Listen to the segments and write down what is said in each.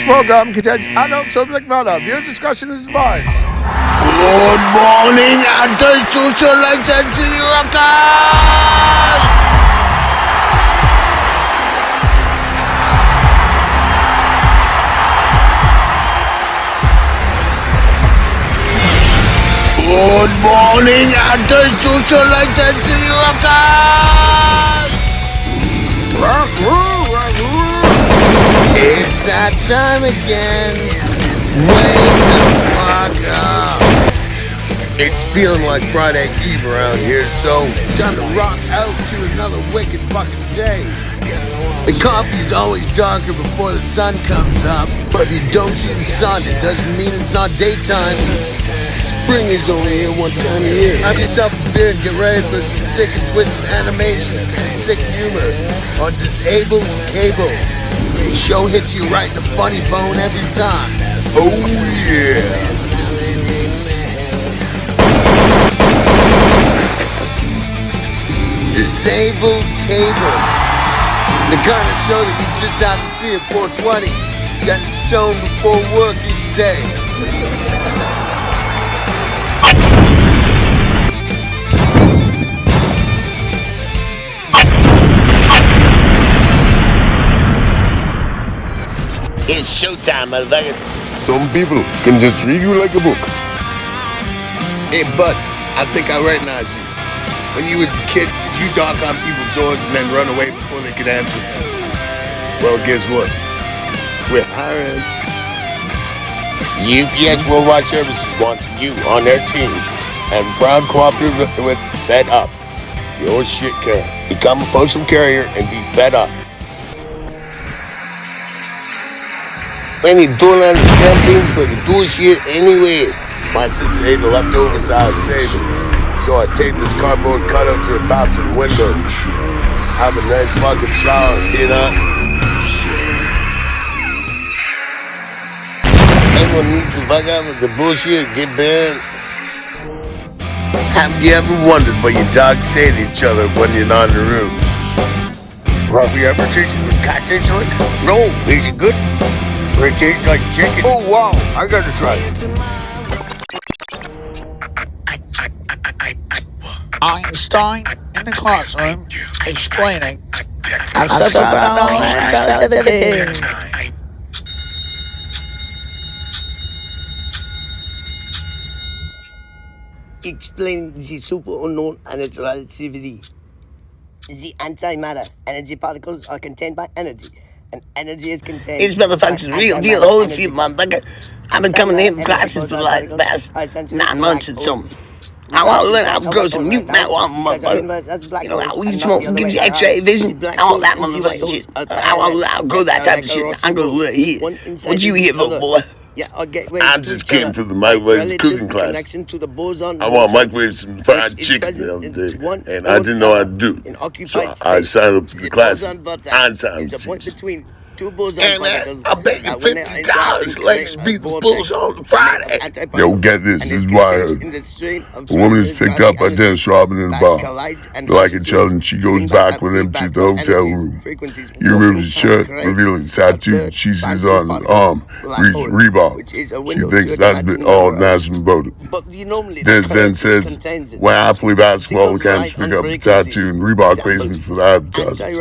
program contains adult subject matter. Viewer discussion is advised. Good morning, anti-socialites and rockers! Good morning, anti-socialites and rockers! It's that time again. Wake the fuck up. It's feeling like Friday Eve around here, so time to rock out to another wicked fucking day. The coffee's always darker before the sun comes up, but if you don't see the sun, it doesn't mean it's not daytime. Spring is only here one time a year. Have yourself a beer and get ready for some sick and twisted animations and sick humor on Disabled Cable. The show hits you right in the funny bone every time. Oh yeah! Disabled Cable. The kind of show that you just have to see at 420, getting stoned before work each day. It's showtime, motherfucker. Some people can just read you like a book. Hey, bud, I think I recognize you. When you was a kid, did you knock on people's doors and then run away before they could answer? Well, guess what? We're hiring. UPS Worldwide Services wants you on their team and proud cooperative with Fed Up. Your shit carrier. Become a postal carrier and be fed up. When you don't understand things, but you do shit anyway. My sister ate the leftovers I was saving, so I taped this cardboard cutout to her bathroom window. Have a nice fucking shower, you know? Everyone needs to fuck up with the bullshit and get banned. Have you ever wondered what your dogs say to each other when you're not in the room? Have you ever tasted what cat tastes like? No, is it good? It tastes like chicken. Oh wow, I gotta try it. Einstein in the classroom explaining Explain the super unknown and its relativity. The antimatter energy particles are contained by energy. And energy is contained. This motherfucker's a real deal Holyfield, motherfucker. I've been coming in classes for like the past 9 months or something. I want to learn how to grow some mutant marijuana, motherfucker. You know how weed smoke gives you X-ray vision? I want that motherfucking shit. I want to learn how to grow that type of shit. I'm going to learn here. What you here for, boy? I just came for the microwave cooking class. I want to microwave some fried chicken the other day, and I didn't know how to do it. So I signed up for the class. Einstein. And I'll pay you $50. Let's beat the bulls on Friday. Yo, get this. This is why a woman is picked up by Dennis Robin in the bar. They like each other, and she goes back with him to the hotel room. He removes his shirt, revealing the tattoo she sees on his arm, Reebok. She thinks that's been all nice and about it. Dennis then says, when I play basketball, we can't pick up a tattoo, and Reebok pays me for the advertising.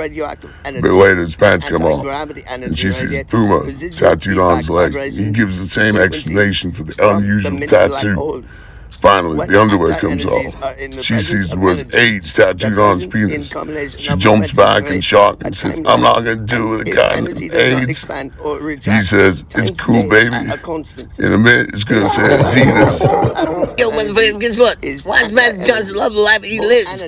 A bit later, his pants come off, and she sees Puma tattooed on his leg. He gives the same explanation for the unusual tattoo. Finally, the underwear comes off. She sees the word AIDS tattooed on his penis. She jumps back in shock and says, I'm not going to deal with a guy named AIDS. He says, it's cool, baby. In a minute, it's going to say Adidas. Yo, motherfucker, guess what? Why does Magic Johnson love the life he lives?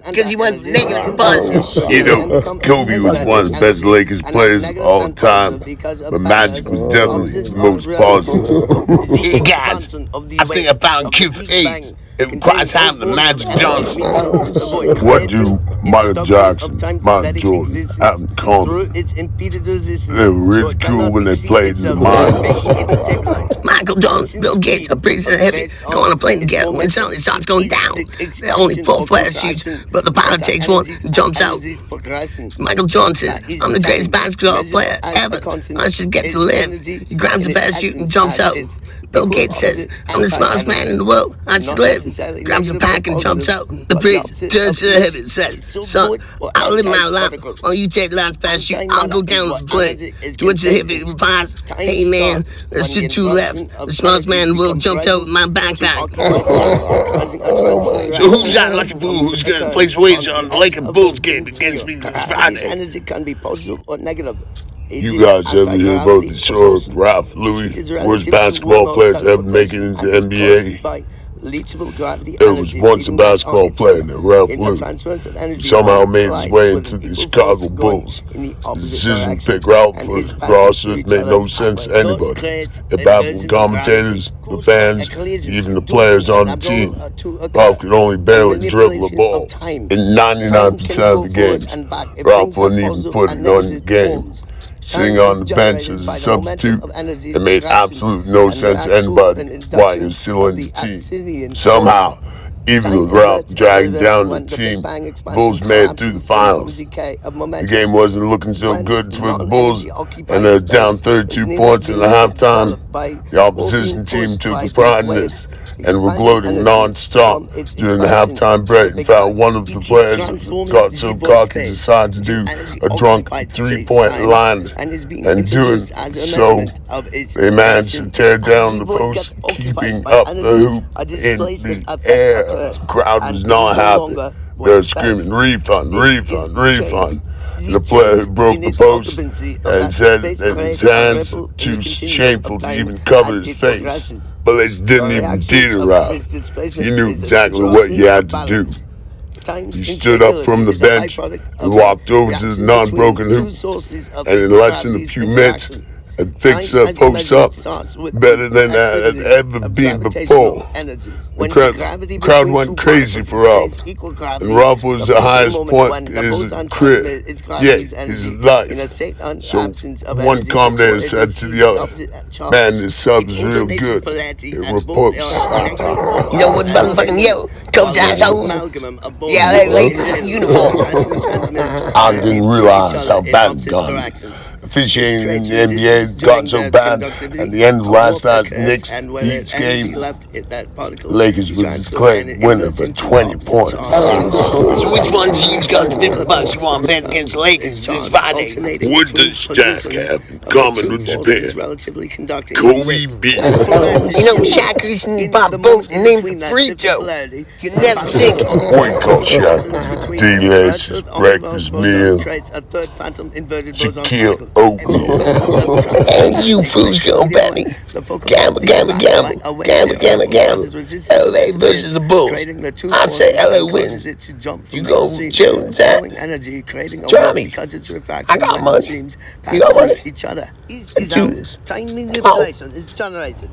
Because he went naked and buzz. You know, Kobe was one of the best Lakers players of all time, but Magic was definitely the most positive. Hey, guys, I think I found a cure for AIDS. It requires having the Magic Johnson. What do Michael Jackson, Michael Jordan, Adam Conner? They were really cool when they played in the mines. Michael, John, Bill Gates, a priest and a hippie go on a plane together. When suddenly it starts going down, there are only 4 parachutes, but the pilot takes one and jumps out. Michael Jordan says, I'm the greatest basketball player ever. I should get to live. He grabs a parachute and jumps out. Bill Gates says, I'm the smartest man in the world. I should live. Grabs a pack and jumps out. The priest turns to the hippie and says, son, I'll live my life while you take the last parachute. I'll go down with the plane. To which the hippie replies, hey man, there's just 2 left. The smartest man in the world jumped out with my backpack. So who's that lucky fool who's going to place wager on the Lakers Bulls game against me this Friday? Energy can be positive or negative. You guys ever hear about the short Ralph Louis, worst basketball player to ever make it into the NBA? There was once a basketball player named Ralph Louis. He somehow made his way into the Chicago Bulls. The decision to pick Ralph for the roster made no sense to anybody. It baffled the commentators, the fans, even the players on the team. Ralph could only barely dribble the ball. In 99% of the games, Ralph wasn't even putting on the game. Sitting on the bench as a substitute, it made absolutely no sense to anybody why he was still in the team. Somehow, even with Ralph dragging down the team, Bulls made it through the finals. The game wasn't looking so good for the Bulls, and they're down 32 points in the halftime. The opposition team took the pride in this and were gloating non-stop during the halftime break. In fact, one of the players got so cocky decided to do a drunk 3-point line, and doing so, they managed to tear down the post, keeping up the hoop in the air. The crowd was not happy. They were screaming, refund, refund, refund. The player who broke the post and said that his hands too shameful to even cover his face. But they didn't even teeter around. You knew exactly what you had to do. He stood up from the bench and walked over to the non-broken hoop, and in less than a few minutes, had fixed that post up better than it had ever been before. The crowd went crazy for Ralph, and Ralph was the highest point in his career, yet his life. So one commentator said to the other, man, this sub is real good. It reports. You know what motherfucking yellow coach assholes? Yeah, they ladies in uniform. I didn't realize how bad it got. Officiating in the NBA got so bad at the end of last night's Knicks Heat game, Lakers was declared winner for 20 points. So which ones of you got the $50 you want to bet against the Lakers this Friday? What does Jack have in common with Japan? Kobe beat. You know, Shaq recently bought a boat named Frito. You never sink it. What call Shaq? Delicious breakfast meal. Shaquille O'Neal. Hey, you fools gonna bet me. Gamble, gamble, gamble. Gamble, gamble, gamble. LA versus the Bulls. I say LA wins. You go chill with that? Try me. I got money. You got money? Let's do this.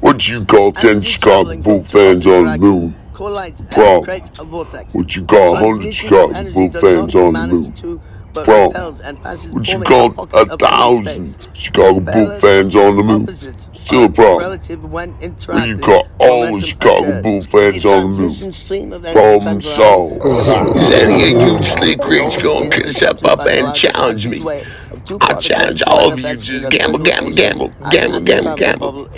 What you call 10 Chicago Bulls fans on the moon? Problem. What you call 100 Chicago Bulls fans on the moon? Problem. What you call 1,000 Chicago Bulls fans on the moon? Still a problem. What you call all the Chicago Bulls fans on the moon? Problem solved. Is any of you slick ricks gonna step up and challenge me? I challenge all of you to just gamble, gamble, gamble, gamble, gamble, gamble.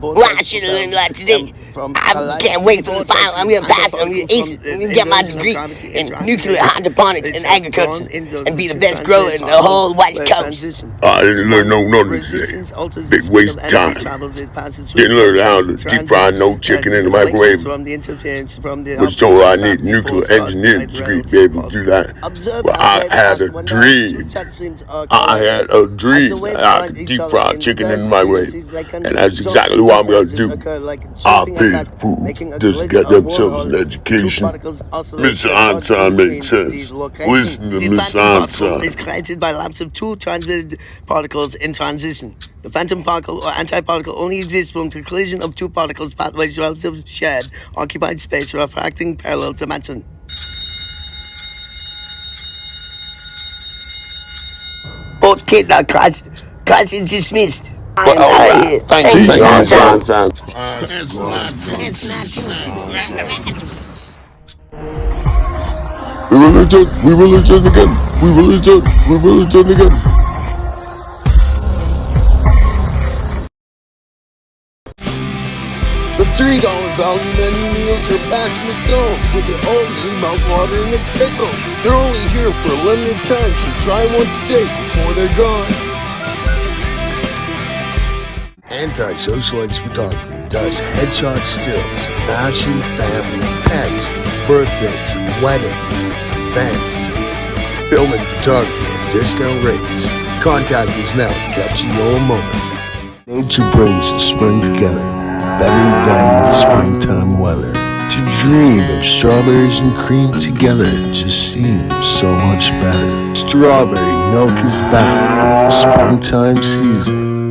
Well, I should have learned a lot today. I can't wait for the final. I'm gonna pass it. I'm gonna ace it. I'm gonna get my degree in nuclear hydroponics and agriculture and be the best grower in the whole West Coast. I didn't learn nothing today. Big waste of time. Didn't learn how to deep fry no chicken in the microwave. Was told I need a nuclear engineering degree to be able to do that. Well, I had a dream. I had a dream that I could deep fry chicken in the microwave. And that's exactly what I'm going to do. I pay food just to get themselves an education. Mr. Einstein makes sense. Listen to Mr. Einstein. Is created by lapse of 2 transmitted particles in transition. The phantom particle or antiparticle only exists from the collision of 2 particles pathways relative shared occupied space refracting parallel dimension. Okay, now class is dismissed. Well, all right. Thank you, son. We will return. We will return again. We will return. We will return again. The $3 value menu meals are back from McDonald's with the all-new mouthwatering McPickle. They're only here for a limited time, so try one today before they're gone. Anti-socialite photography does headshot stills, fashion, family, pets, birthdays, weddings, events, film and photography at discount rates. Contact us now to capture your moment. Nature brings spring together, better than springtime weather. To dream of strawberries and cream together just seems so much better. Strawberry milk is back with the springtime season.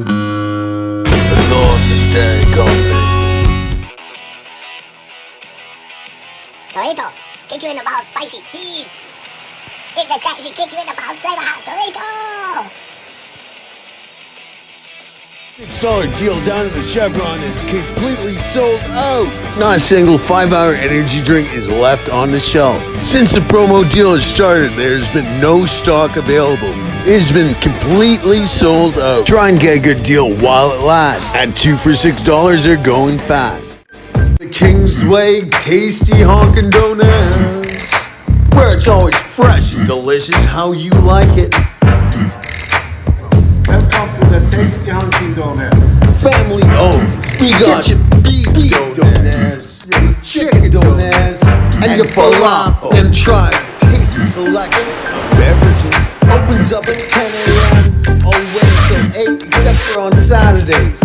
Dorito, kick you in the balls, spicy cheese. It's a crazy kick you in the balls, flavor hot Dorito. $6 deal down at the Chevron is completely sold out. Not a single 5-hour energy drink is left on the shelf. Since the promo deal has started, there's been no stock available. It has been completely sold out. Try and get a good deal while it lasts. At 2 for $6 are going fast. The Kingsway Tasty Honkin' Donuts, where it's always fresh and delicious how you like it. Welcome to the Tasty Honkin' Donut. Family owned. We got your beef donuts, your chicken donuts, and your falafel. And try tasty selection of beverages. Opens up at 10 a.m. all the way until 8, except for on Saturdays.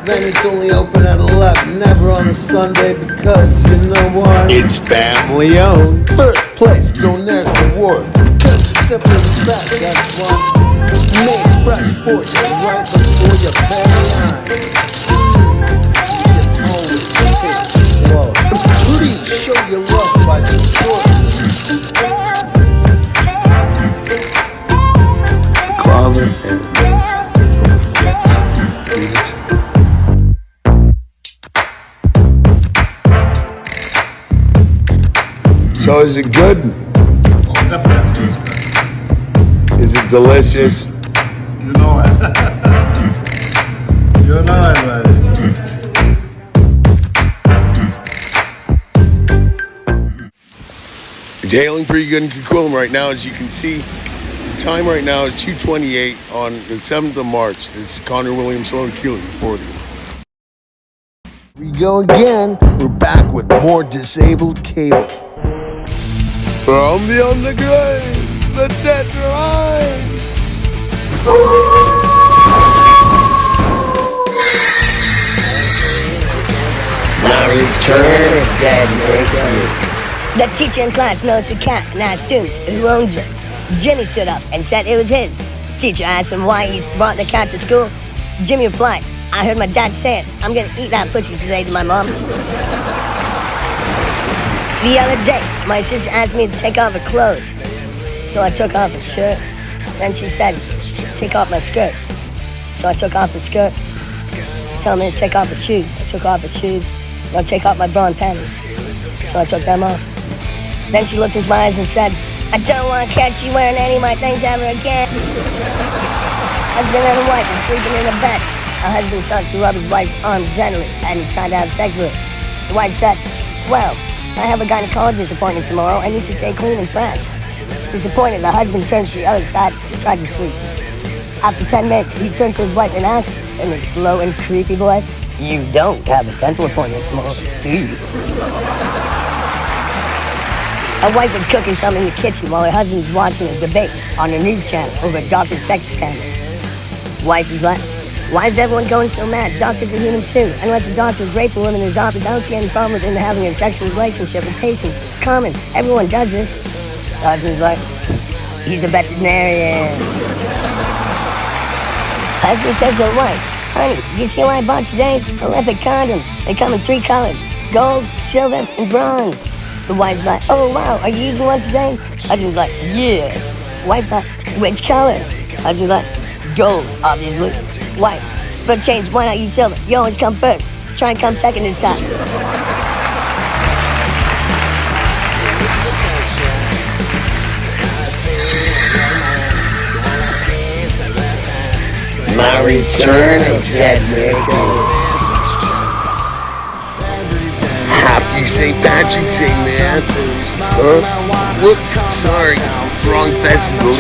Then it's only open at 11, never on a Sunday because you know what? It's family owned. First place, don't ask reward because it's simply the best. That's why. Made fresh for you right before your very eyes. Always taste love. Please show your love by supporting Clover and don't forget to eat it. So is it good? Is it delicious? You know it. You know it, buddy. It's hailing pretty good in Coquitlam right now, as you can see. The time right now is 2:28 on the 7th of March. This is Connor Williams Sloan Keeler reporting. We go again. We're back with more disabled cable. From the underground, the dead rise. The teacher in class knows the cat and asked students who owns it. Jimmy stood up and said it was his. Teacher asked him why he brought the cat to school. Jimmy replied, I heard my dad say it. I'm gonna eat that pussy today to my mom. The other day, my sister asked me to take off her clothes. So I took off her shirt. Then she said, take off my skirt. So I took off her skirt. She told me to take off her shoes. I took off her shoes. Now take off my bra and panties. So I took them off. Then she looked into my eyes and said, I don't want to catch you wearing any of my things ever again. Husband and wife are sleeping in a bed. A husband starts to rub his wife's arms gently and he's trying to have sex with her. The wife said, well, I have a gynecologist appointment tomorrow. I need to stay clean and fresh. Disappointed, the husband turns to the other side and tried to sleep. After 10 minutes, he turned to his wife and asked, in a slow and creepy voice, you don't have a dental appointment tomorrow, do you? A wife was cooking something in the kitchen while her husband was watching a debate on the news channel over a doctor's sex scandal. Wife is like, why is everyone going so mad? Doctors are human too. Unless a doctor is raping women in his office, I don't see any problem with him having a sexual relationship with patients. Common. Everyone does this. The husband's like, he's a veterinarian. Husband says to the wife, honey, do you see what I bought today? Olympic condoms. They come in 3 colors, gold, silver, and bronze. The wife's like, oh wow, are you using one today? Husband's like, yes. Wife's like, which color? Husband's like, gold, obviously. Wife, For a change, why not use silver? You always come first. Try and come second this time. My return of Dead Rico. Happy St. Patrick's Day, man. Huh? Whoops, sorry. Wrong festival.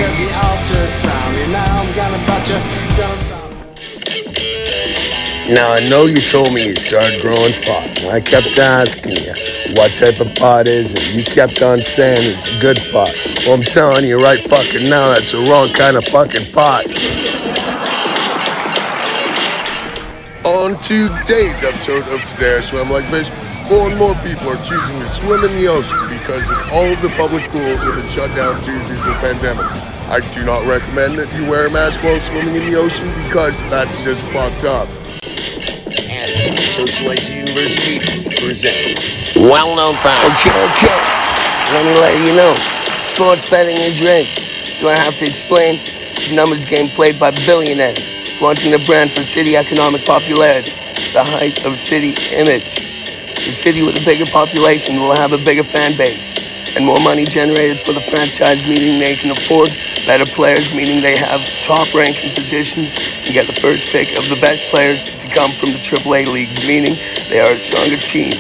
Now, I know you told me you started growing pot. I kept asking you what type of pot is it. You kept on saying it's a good pot. Well, I'm telling you right fucking now, that's the wrong kind of fucking pot. On today's episode of Today I Swim Like Fish, more and more people are choosing to swim in the ocean because of all of the public pools have been shut down due to the pandemic. I do not recommend that you wear a mask while swimming in the ocean because that's just fucked up. And Socialization University presents well-known fact. Okay. Let me let you know. Sports betting is rigged. Do I have to explain? It's a numbers game played by billionaires, flaunting the brand for city economic popularity, the height of city image. The city with a bigger population will have a bigger fan base, and more money generated for the franchise, meaning they can afford better players, meaning they have top-ranking positions and get the first pick of the best players to come from the AAA leagues, meaning they are a stronger team.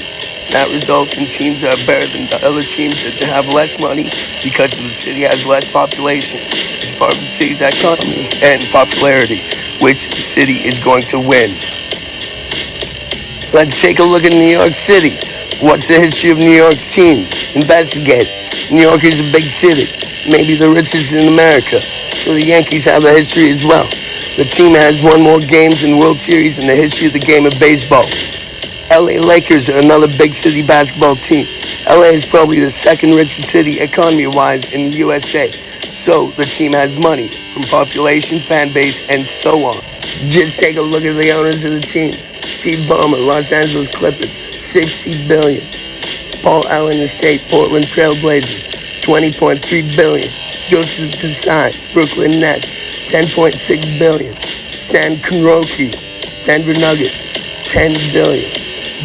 That results in teams that are better than the other teams that have less money because the city has less population. It's part of the city's economy and popularity. Which city is going to win? Let's take a look at New York City. What's the history of New York's teams? Investigate. New York is a big city, maybe the richest in America, so the Yankees have a history as well. The team has won more games in World Series in the history of the game of baseball. LA Lakers are another big city basketball team. LA is probably the second richest city economy-wise in the USA, so the team has money from population, fan base, and so on. Just take a look at the owners of the teams. Steve Ballmer, Los Angeles Clippers, $60 billion. Paul Allen Estate, Portland Trail Blazers, $20.3 billion. Joseph Tsai, Brooklyn Nets, $10.6 billion. Stan Kroenke, Denver Nuggets, $10 billion.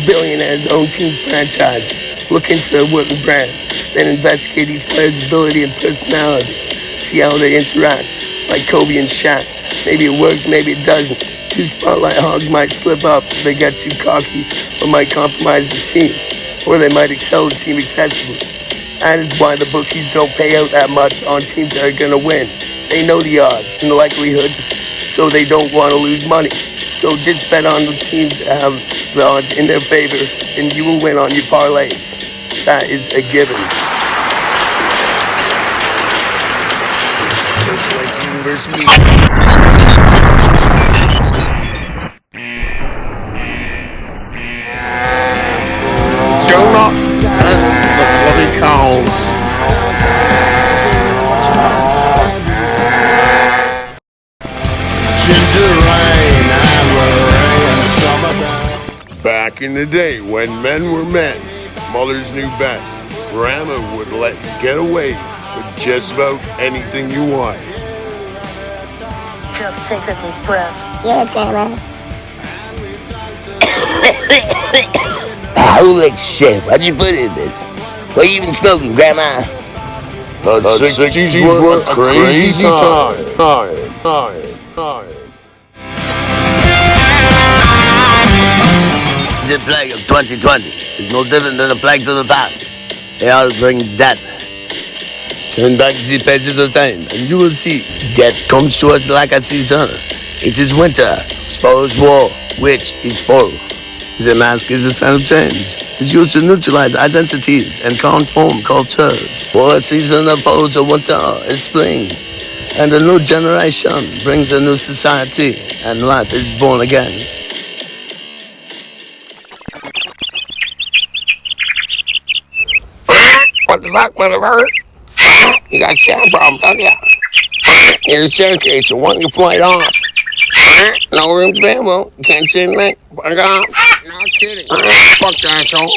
Billionaires own team franchises. Look into their working brand, then investigate each player's ability and personality. See how they interact, like Kobe and Shaq. Maybe it works, maybe it doesn't. Two spotlight hogs might slip up if they get too cocky, or might compromise the team, or they might excel the team excessively. That is why the bookies don't pay out that much on teams that are going to win. They know the odds and the likelihood, so they don't want to lose money. So just bet on the teams that have the odds in their favor, and you will win on your parlays. That is a given. Socialization University. Donut and the bloody cows. Ginger rain and rain, summertime. Back in the day when men were men, mothers knew best. Grandma would let you get away with just about anything you want. Just take a deep breath. Yes, Grandma. Holy shit, what'd you put in this? What are you even smoking, Grandma? The 60s were a crazy time. The plague of 2020 is no different than the plagues of the past. They all bring death. Turn back the pages of time, and you will see death comes to us like a season. It is winter, which follows war, which is fall. The mask is a sign of change. It's used to neutralize identities and conform cultures. For a season that follows a winter is spring, and a new generation brings a new society, and life is born again. What the fuck, motherfucker? You got sound problems, don't you? Here's a staircase, so why don't you flight off? No room to ammo. Can't see anything. Fuck off. No kidding. Fuck the asshole.